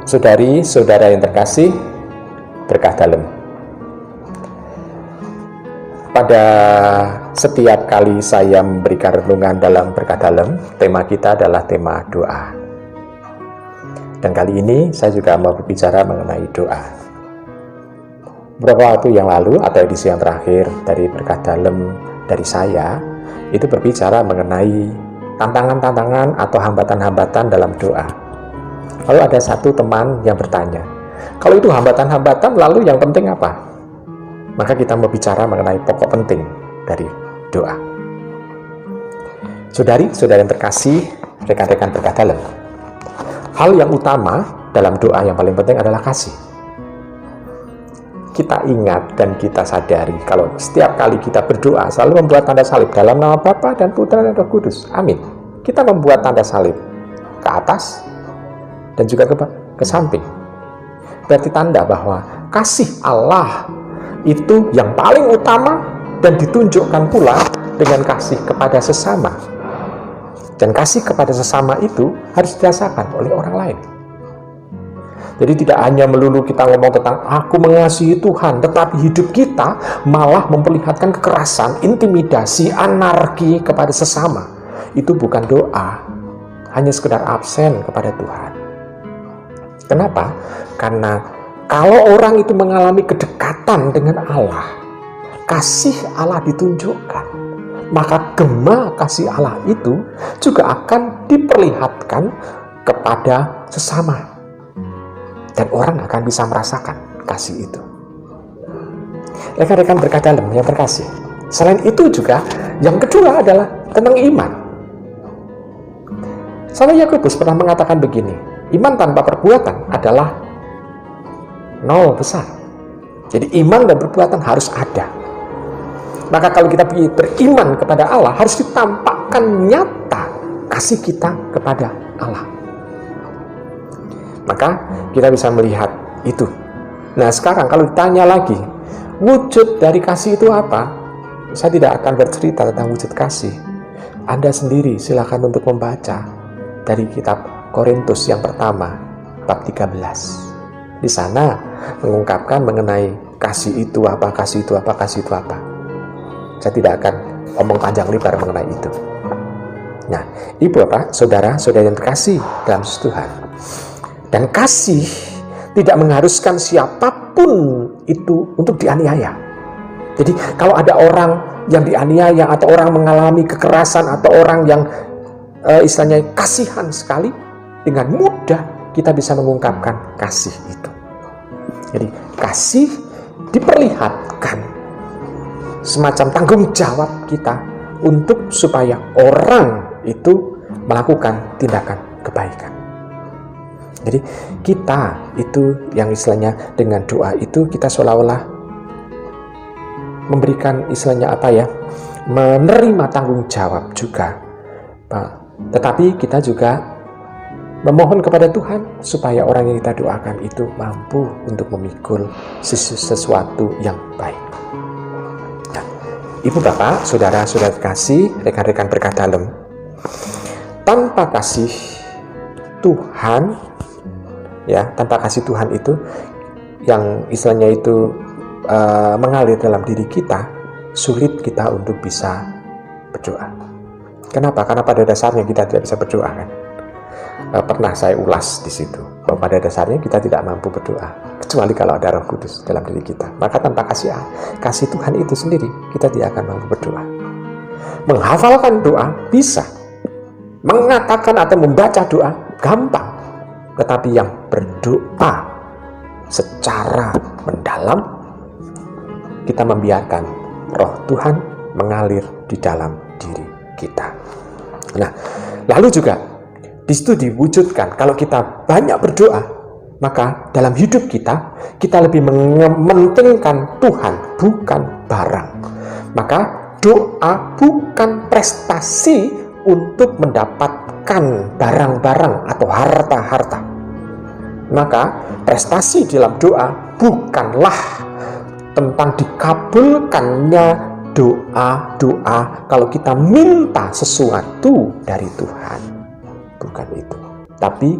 Saudari-saudara yang terkasih, berkah dalam. Pada setiap kali saya memberikan renungan dalam berkah dalam, tema kita adalah tema doa. Dan kali ini saya juga mau berbicara mengenai doa. Beberapa waktu yang lalu atau edisi yang terakhir dari berkah dalam dari saya, itu berbicara mengenai tantangan-tantangan atau hambatan-hambatan dalam doa. Lalu ada satu teman yang bertanya, kalau itu hambatan-hambatan lalu yang penting apa? Maka kita mau bicara mengenai pokok penting dari doa. Saudari-saudara yang terkasih, rekan-rekan berkah dalam, hal yang utama dalam doa yang paling penting adalah kasih. Kita ingat dan kita sadari kalau setiap kali kita berdoa selalu membuat tanda salib dalam nama Bapa dan Putra dan Roh Kudus. Amin. Kita membuat tanda salib ke atas dan juga ke samping. Berarti tanda bahwa kasih Allah itu yang paling utama dan ditunjukkan pula dengan kasih kepada sesama. Dan kasih kepada sesama itu harus dirasakan oleh orang lain. Jadi tidak hanya melulu kita ngomong tentang aku mengasihi Tuhan, tetapi hidup kita malah memperlihatkan kekerasan, intimidasi, anarki kepada sesama. Itu bukan doa, hanya sekedar absen kepada Tuhan. Kenapa? Karena kalau orang itu mengalami kedekatan dengan Allah, kasih Allah ditunjukkan, maka gema kasih Allah itu juga akan diperlihatkan kepada sesama. Dan orang akan bisa merasakan kasih itu. Rekan-rekan berkah dalam yang terkasih, selain itu juga yang kedua adalah tentang iman. Santo Yakobus pernah mengatakan begini, iman tanpa perbuatan adalah nol besar. Jadi iman dan perbuatan harus ada. Maka kalau kita beriman kepada Allah, harus ditampakkan nyata kasih kita kepada Allah. Maka kita bisa melihat itu. Nah sekarang kalau ditanya lagi, wujud dari kasih itu apa? Saya tidak akan bercerita tentang wujud kasih. Anda sendiri silakan untuk membaca dari kitab Korintus yang pertama, bab 13. Di sana mengungkapkan mengenai kasih itu apa, kasih itu apa, kasih itu apa. Saya tidak akan omong panjang lebar mengenai itu. Nah, ibu bapak, saudara-saudara yang terkasih dalam Tuhan. Dan kasih tidak mengharuskan siapapun itu untuk dianiaya. Jadi kalau ada orang yang dianiaya atau orang mengalami kekerasan atau orang yang istilahnya kasihan sekali, dengan mudah kita bisa mengungkapkan kasih itu. Jadi kasih diperlihatkan semacam tanggung jawab kita untuk supaya orang itu melakukan tindakan kebaikan. Jadi kita itu yang istilahnya dengan doa itu kita seolah-olah memberikan istilahnya apa ya, menerima tanggung jawab juga. Tetapi kita juga memohon kepada Tuhan supaya orang yang kita doakan itu mampu untuk memikul sesuatu yang baik. Nah, ibu bapak, saudara-saudara kasih, rekan-rekan berkah dalam, tanpa kasih Tuhan, ya, tanpa kasih Tuhan itu yang istilahnya itu mengalir dalam diri kita, sulit kita untuk bisa berdoa. Kenapa? Karena pada dasarnya kita tidak bisa berdoa, kan? Pernah saya ulas di situ bahwa pada dasarnya kita tidak mampu berdoa kecuali kalau ada Roh Kudus dalam diri kita. Maka tanpa kasih Tuhan itu sendiri kita tidak akan mampu berdoa. Menghafalkan doa bisa, mengatakan atau membaca doa gampang. Tetapi yang berdoa secara mendalam, kita membiarkan roh Tuhan mengalir di dalam diri kita. Nah, lalu juga di situ diwujudkan kalau kita banyak berdoa, maka dalam hidup kita lebih mementingkan Tuhan, bukan barang. Maka doa bukan prestasi untuk mendapatkan barang-barang atau harta-harta. Maka prestasi dalam doa bukanlah tentang dikabulkannya doa kalau kita minta sesuatu dari Tuhan. Bukan itu. Tapi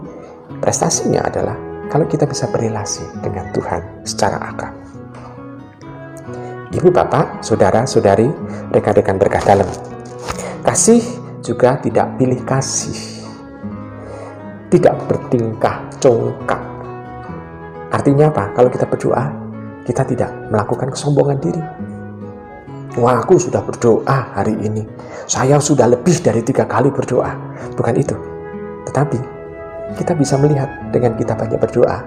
prestasinya adalah kalau kita bisa berrelasi dengan Tuhan secara akrab. Ibu, bapak, saudara-saudari, rekan-rekan berkah dalam. Kasih juga tidak pilih kasih. Tidak bertingkah congkak. Artinya apa? Kalau kita berdoa, kita tidak melakukan kesombongan diri. Wah, aku sudah berdoa hari ini. Saya sudah lebih dari 3 kali berdoa. Bukan itu. Tetapi kita bisa melihat dengan kita banyak berdoa,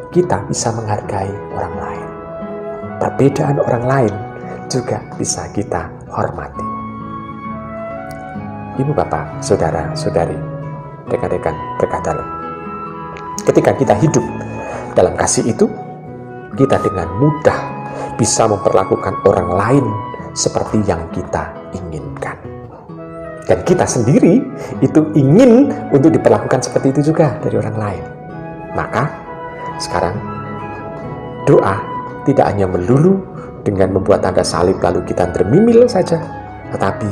kita bisa menghargai orang lain. Perbedaan orang lain juga bisa kita hormati. Ibu, bapak, saudara, saudari, rekan-rekan berkah dalam. Ketika kita hidup dalam kasih itu, kita dengan mudah bisa memperlakukan orang lain seperti yang kita inginkan. Dan kita sendiri itu ingin untuk diperlakukan seperti itu juga dari orang lain. Maka sekarang doa tidak hanya melulu dengan membuat tanda salib lalu kita termimil saja, tetapi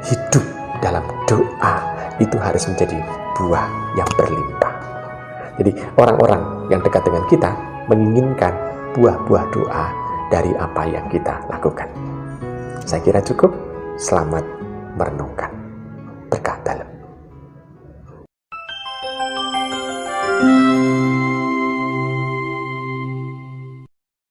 hidup dalam doa itu harus menjadi buah yang berlimpah. Jadi orang-orang yang dekat dengan kita menginginkan buah-buah doa dari apa yang kita lakukan. Saya kira cukup. Selamat merenungkan.